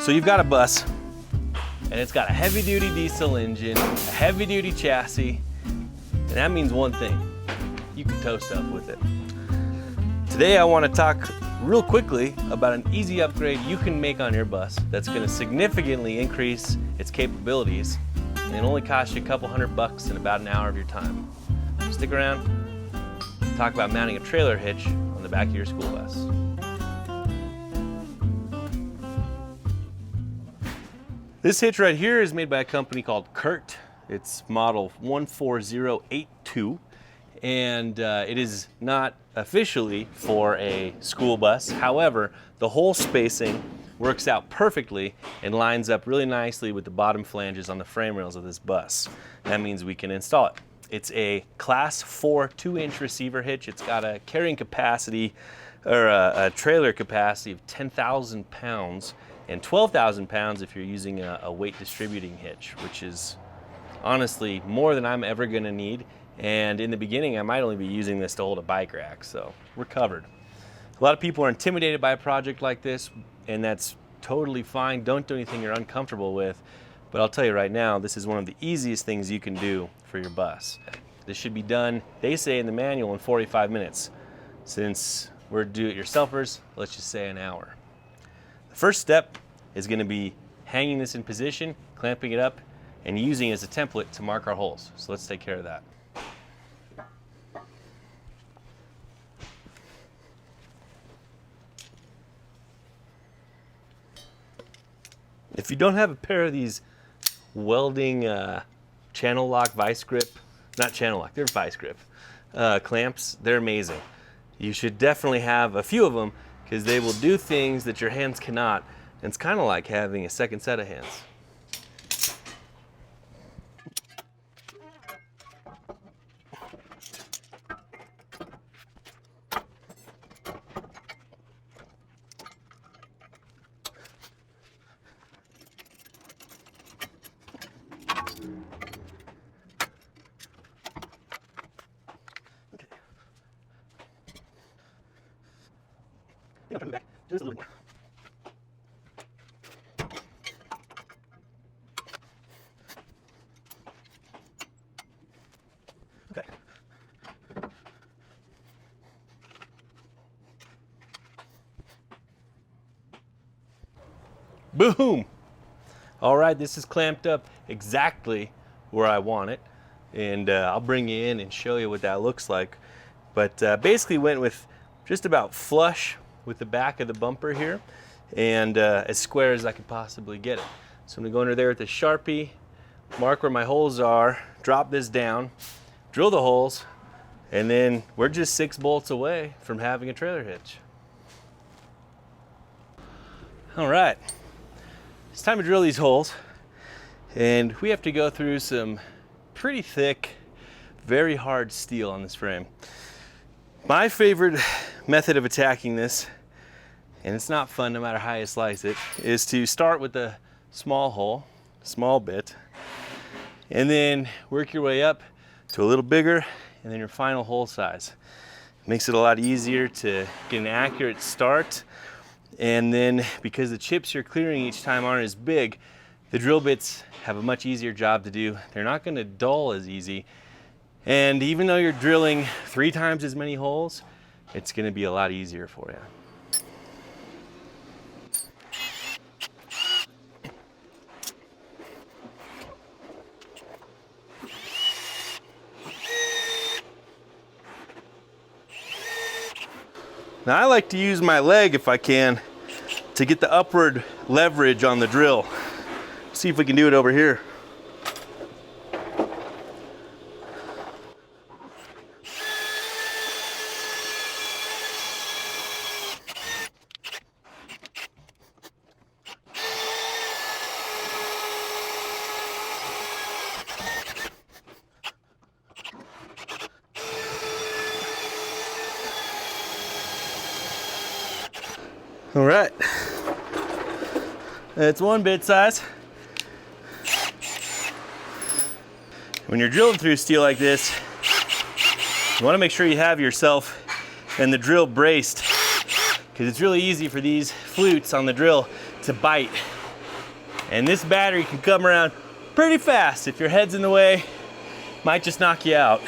So you've got a bus, and it's got a heavy-duty diesel engine, a heavy-duty chassis, and that means one thing: you can tow stuff with it. Today I want to talk real quickly about an easy upgrade you can make on your bus that's going to significantly increase its capabilities, and it only costs you a couple $100 in about an hour of your time. Stick around, talk about mounting a trailer hitch on the back of your school bus. This hitch right here is made by a company called Kurt. It's model 14082, and it is not officially for a school bus. However, the hole spacing works out perfectly and lines up really nicely with the bottom flanges on the frame rails of this bus. That means we can install it. It's a class 4 2-inch receiver hitch. It's got a carrying capacity, or a trailer capacity of 10,000 pounds and 12,000 pounds if you're using a weight distributing hitch, which is honestly more than I'm ever gonna need. And in the beginning, I might only be using this to hold a bike rack, so we're covered. A lot of people are intimidated by a project like this, and that's totally fine. Don't do anything you're uncomfortable with. But I'll tell you right now, this is one of the easiest things you can do for your bus. This should be done, they say in the manual, in 45 minutes. Since we're do-it-yourselfers, let's just say an hour. The first step is going to be hanging this in position, clamping it up, and using it as a template to mark our holes. So let's take care of that. If you don't have a pair of these welding channel lock vice grip, not channel lock, they're vice grip clamps, they're amazing. You should definitely have a few of them because they will do things that your hands cannot, and it's kind of like having a second set of hands. Back just a little more. Okay. Boom! All right, this is clamped up exactly where I want it, and I'll bring you in and show you what that looks like. But basically went with just about flush with the back of the bumper here, and as square as I could possibly get it. So I'm gonna go under there with the Sharpie, mark where my holes are, drop this down, drill the holes, and then we're just 6 bolts away from having a trailer hitch. All right, it's time to drill these holes, and we have to go through some pretty thick, very hard steel on this frame. My favorite method of attacking this, and it's not fun no matter how you slice it, is to start with a small hole, small bit, and then work your way up to a little bigger, and then your final hole size. It makes it a lot easier to get an accurate start, and then because the chips you're clearing each time aren't as big, the drill bits have a much easier job to do. They're not going to dull as easy. And even though you're drilling 3 times as many holes, it's going to be a lot easier for you. Now I like to use my leg if I can to get the upward leverage on the drill. See if we can do it over here. All right, it's 1 bit size. When you're drilling through steel like this, you want to make sure you have yourself and the drill braced, because it's really easy for these flutes on the drill to bite And this battery can come around pretty fast. If your head's in the way, might just knock you out.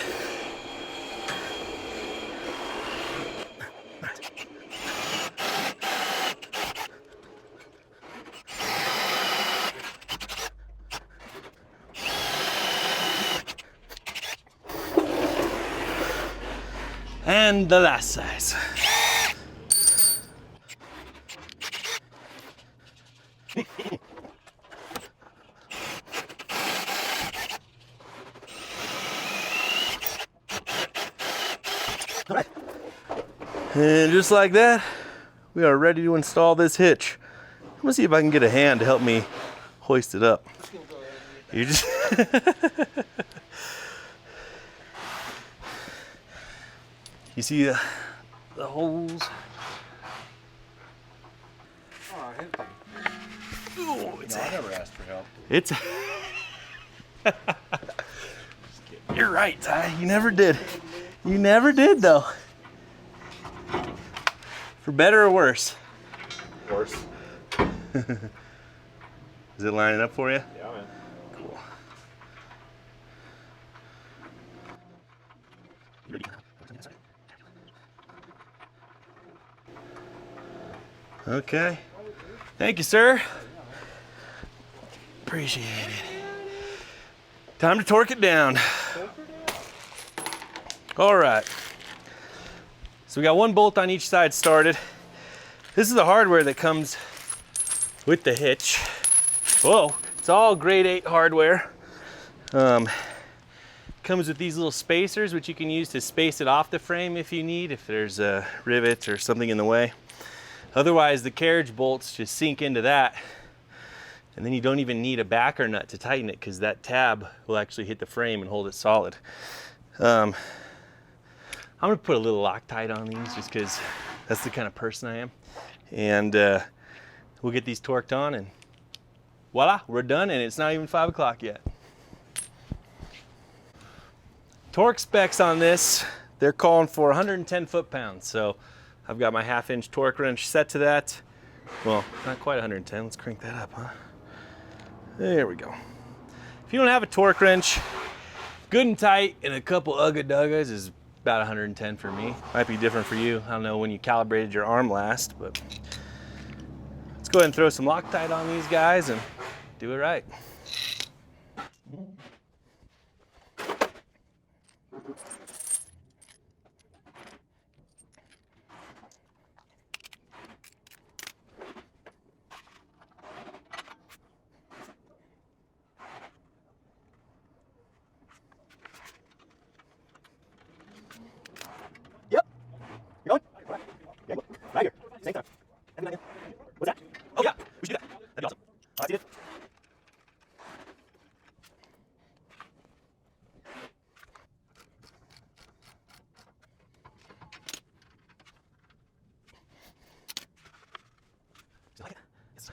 And the last size. And just like that, we are ready to install this hitch. I'm gonna see if I can get a hand to help me hoist it up. You just you see the holes? Oh, I hit them. Ooh, it's I never asked for help. It's You're right, Ty. You never did. You never did, though. For better or worse? Worse. Is it lining up for you? Yeah, man. Cool. Okay. Thank you, sir. Appreciate it. Time to torque it down. All right. So we got one bolt on each side started. This is the hardware that comes with the hitch. Whoa, it's all grade 8 hardware. Comes with these little spacers, which you can use to space it off the frame if you need, if there's a rivet or something in the way. Otherwise, the carriage bolts just sink into that. And then you don't even need a backer nut to tighten it because that tab will actually hit the frame and hold it solid. I'm gonna put a little Loctite on these just because that's the kind of person I am. And we'll get these torqued on and voila, we're done, and it's not even 5 o'clock yet. Torque specs on this, they're calling for 110 foot-pounds. So I've got my 1/2-inch torque wrench set to that. Well, not quite 110, let's crank that up, huh? There we go. If you don't have a torque wrench, good and tight and a couple ugga-duggas is about 110 for me. Might be different for you. I don't know when you calibrated your arm last, but let's go ahead and throw some Loctite on these guys and do it right. Yep. You're going? Yeah, right here. Same time. What's that? Oh yeah, we should do that. That'd be awesome. I see it. Do you like it? Yes.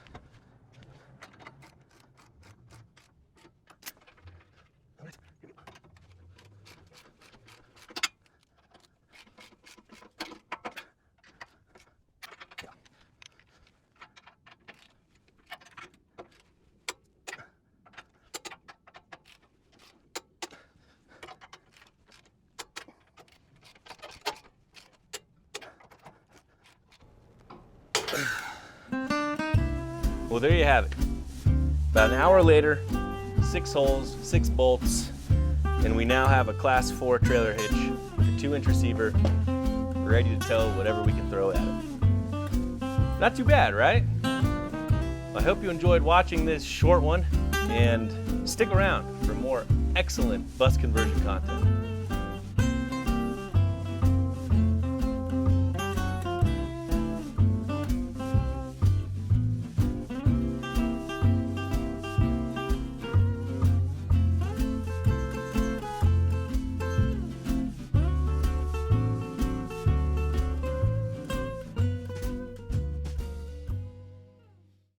All right. Here we go. Well, there you have it. About an hour later, 6 holes, 6 bolts, and we now have a Class 4 trailer hitch with a 2-inch receiver, ready to tow whatever we can throw at it. Not too bad, right? I hope you enjoyed watching this short one, and stick around for more excellent bus conversion content.